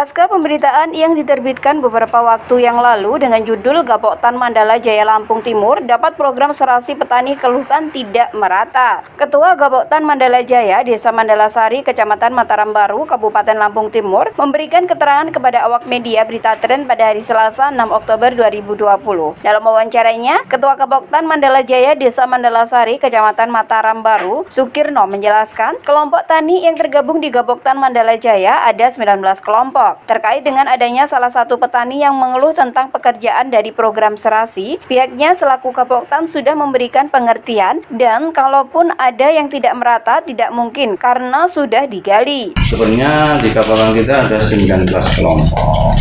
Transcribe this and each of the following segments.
Pasca pemberitaan yang diterbitkan beberapa waktu yang lalu dengan judul Gapoktan Mandala Jaya Lampung Timur dapat program serasi petani keluhkan tidak merata. Ketua Gapoktan Mandala Jaya, Desa Mandala Sari, Kecamatan Mataram Baru, Kabupaten Lampung Timur, memberikan keterangan kepada awak media Berita Tren pada hari Selasa 6 Oktober 2020. Dalam wawancaranya, Ketua Gapoktan Mandala Jaya, Desa Mandala Sari, Kecamatan Mataram Baru, Sukirno menjelaskan, kelompok tani yang tergabung di Gapoktan Mandala Jaya ada 19 kelompok. Terkait dengan adanya salah satu petani yang mengeluh tentang pekerjaan dari program serasi, pihaknya selaku Gapoktan sudah memberikan pengertian dan kalaupun ada yang tidak merata tidak mungkin karena sudah digali. Sebenarnya di Gapoktan kita ada 19 kelompok.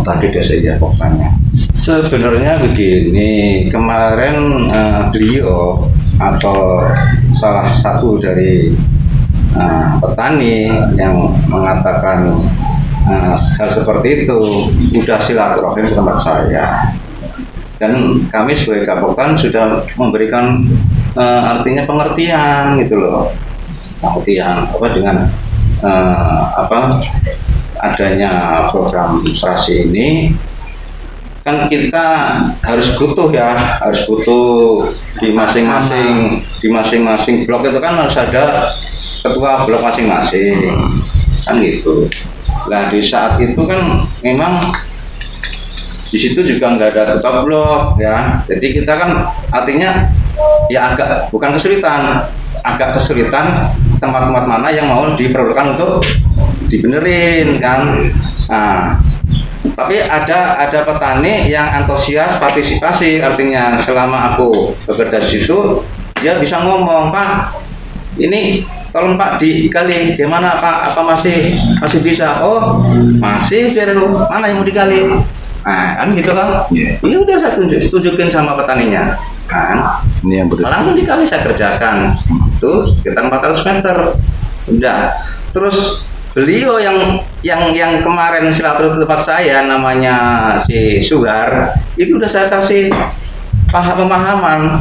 Tadi desa Gapoktannya. Sebenarnya begini, kemarin beliau atau salah satu dari petani yang mengatakan hal seperti itu sudah silaturahim ke tempat saya, dan kami sebagai Gapoktan sudah memberikan artinya pengertian gitu loh, pengertian dengan adanya program serasi ini kan kita harus butuh di masing-masing blok itu kan harus ada ketua blok masing-masing kan gitu. Nah di saat itu kan memang di situ juga nggak ada ketua blok ya, jadi kita kan artinya ya agak kesulitan tempat-tempat mana yang mau diperlukan untuk dibenerin kan. Nah, tapi ada petani yang antusias partisipasi, artinya selama aku bekerja di situ dia bisa ngomong, Pak ini tolong Pak digali gimana Pak, apa masih bisa? Oh masih sih, mana yang mau digali? Nah kan gitu kan, ya udah saya tunjukin sama petaninya kan, ini yang langsung dikali saya kerjakan itu sekitar 400 meter udah. Terus beliau yang kemarin silaturahmi tempat saya namanya si Sugar itu udah saya kasih pemahaman,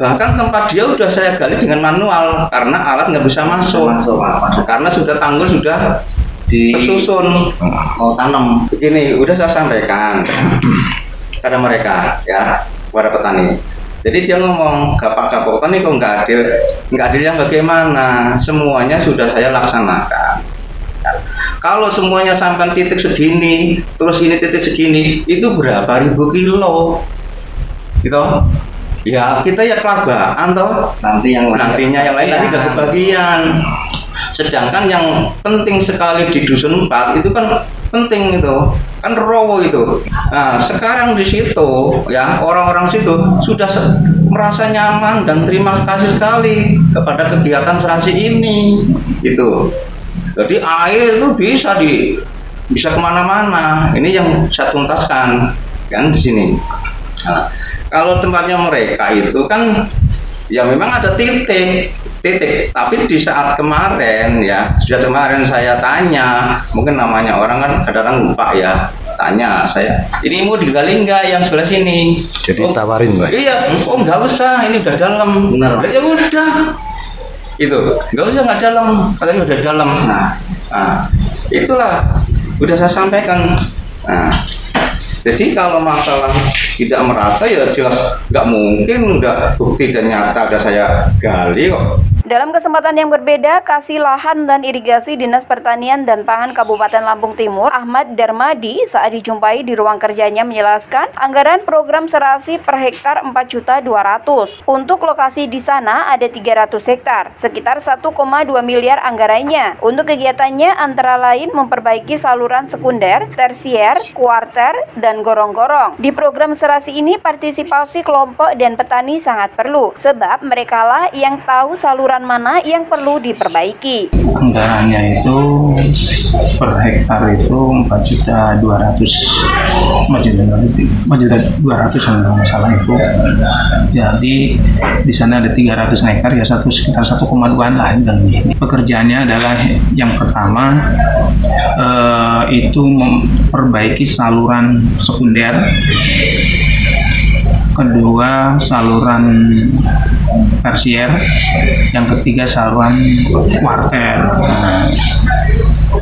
bahkan tempat dia udah saya gali dengan manual karena alat nggak bisa masuk karena sudah tanggul sudah tersusun tanam begini, udah saya sampaikan pada mereka ya, kepada petani. Jadi dia ngomong, Gapoktan ini kok nggak adil yang bagaimana, semuanya sudah saya laksanakan. Kalau semuanya sampai titik segini, terus ini titik segini, itu berapa ribu kilo gitu ya, kita ya kelabaan toh, nantinya yang lain nanti gak kebagian. Sedangkan yang penting sekali di dusun 4 itu kan penting itu kan rowo itu. Nah sekarang di situ ya, orang-orang situ sudah merasa nyaman dan terima kasih sekali kepada kegiatan serasi ini gitu. Jadi air itu bisa kemana-mana. Ini yang saya tuntaskan kan di sini. Nah, kalau tempatnya mereka itu kan ya memang ada titik. Tapi di saat kemarin ya, sudah kemarin saya tanya, mungkin namanya orang kan kadang-kadang lupa ya, tanya saya, ini mau digali nggak yang sebelah sini? Jadi tawarin Mbak? Iya, oh nggak usah, ini udah dalam. Benar. Ya udah. Itu nggak usah, nggak dalam, katanya udah dalam. Nah itulah udah saya sampaikan. Nah jadi kalau masalah tidak merata ya jelas nggak mungkin, udah bukti dan nyata ada saya gali kok. Dalam kesempatan yang berbeda, Kasih Lahan dan Irigasi Dinas Pertanian dan Pangan Kabupaten Lampung Timur, Ahmad Darmadi, saat dijumpai di ruang kerjanya menjelaskan, anggaran program serasi per hektar 4.200.000. Untuk lokasi di sana ada 300 hektar, sekitar 1,2 miliar anggarannya. Untuk kegiatannya antara lain memperbaiki saluran sekunder, tersier, kuarter, dan gorong-gorong. Di program serasi ini partisipasi kelompok dan petani sangat perlu, sebab merekalah yang tahu saluran mana yang perlu diperbaiki. Anggarannya itu per hektar itu 4.200.000 kalau nggak salah itu. Jadi di sana ada 300 hektar ya, sekitar 1,2an lah. Dan pekerjaannya adalah yang pertama itu memperbaiki saluran sekunder, kedua saluran tersier, yang ketiga saluran kuarter.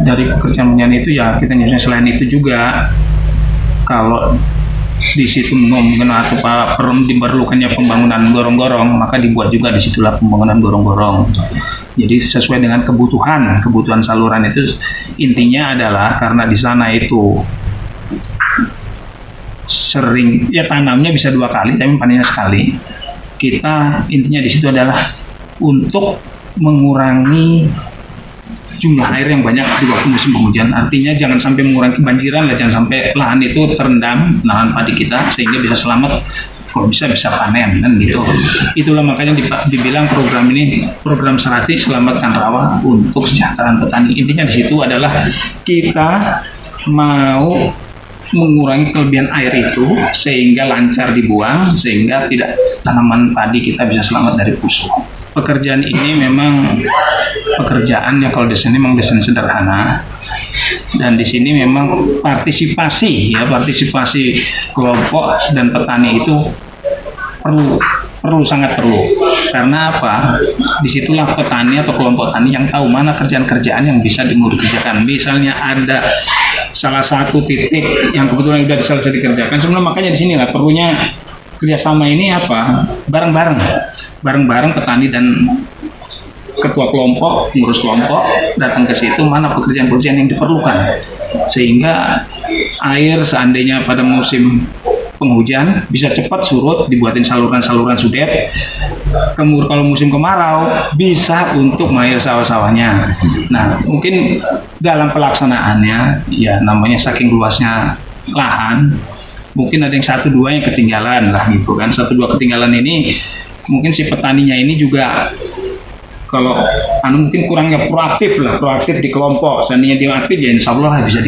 dari pekerjaan itu ya kita nyusun. Selain itu juga kalau di situ mengenai atau diperlukannya pembangunan gorong-gorong, maka dibuat juga disitulah pembangunan gorong-gorong. Jadi sesuai dengan kebutuhan saluran itu. Intinya adalah karena di sana itu sering ya tanamnya bisa 2 kali tapi panennya sekali. Kita intinya di situ adalah untuk mengurangi jumlah air yang banyak di waktu musim penghujan. Artinya jangan sampai mengurangi kebanjiran lah, jangan sampai lahan itu terendam, lahan padi kita, sehingga bisa selamat, kalau bisa panen kan gitu. Itulah makanya dibilang program ini program Serati Selamatkan Rawa untuk Kesejahteraan Petani. Intinya di situ adalah kita mau mengurangi kelebihan air itu sehingga lancar dibuang, sehingga tidak tanaman padi kita bisa selamat dari busuk. Pekerjaan ini memang pekerjaan yang kalau desain memang desain sederhana, dan di sini memang partisipasi kelompok dan petani itu sangat perlu. Karena apa? Disitulah petani atau kelompok tani yang tahu mana kerjaan-kerjaan yang bisa dikerjakan. Misalnya ada salah satu titik yang kebetulan sudah selesai dikerjakan, sebenarnya makanya di sinilah perlunya kerjasama ini apa? Bareng-bareng petani dan ketua kelompok, pengurus kelompok datang ke situ mana pekerjaan-pekerjaan yang diperlukan, sehingga air seandainya pada musim penghujan bisa cepat surut, dibuatin saluran-saluran sudet. Kemudian kalau musim kemarau bisa untuk mengairi sawah-sawahnya. Nah, mungkin dalam pelaksanaannya ya namanya saking luasnya lahan, mungkin ada yang 1-2 yang ketinggalan lah gitu kan. 1-2 ketinggalan ini mungkin si petaninya ini juga kalau mungkin kurangnya proaktif di kelompok. Seandainya dia aktif ya insya Allah bisa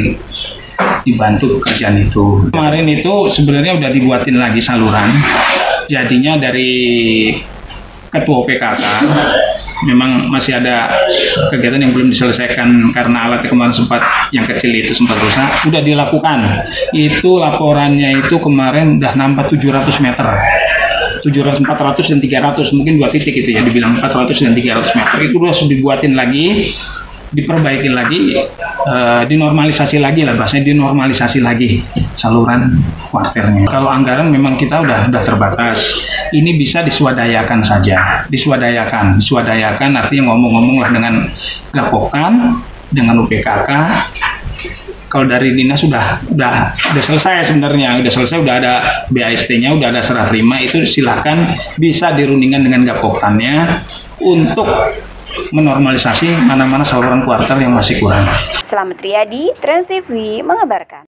dibantu pekerjaan itu. Kemarin itu sebenarnya udah dibuatin lagi saluran. Jadinya dari ketua PKK memang masih ada kegiatan yang belum diselesaikan karena alatnya kemarin yang kecil itu sempat rusak. Udah dilakukan. Itu laporannya itu kemarin udah nambah 700 meter. 400 dan 300, mungkin 2 titik itu ya, dibilang 400 dan 300 meter itu udah dibuatin lagi, diperbaiki lagi, dinormalisasi lagi lah, bahasanya dinormalisasi lagi saluran kuarternya. Kalau anggaran memang kita udah terbatas, ini bisa diswadayakan saja, diswadayakan artinya ngomong-ngomong lah dengan Gapoktan, dengan UPKK. Kalau dari dinas sudah selesai sebenarnya, udah ada BAST-nya, udah ada serah terima, itu silahkan bisa dirundingkan dengan Gapoktannya untuk menormalisasi mana-mana saluran kuarter yang masih kurang. Selamat Riyadi, Trans TV mengabarkan.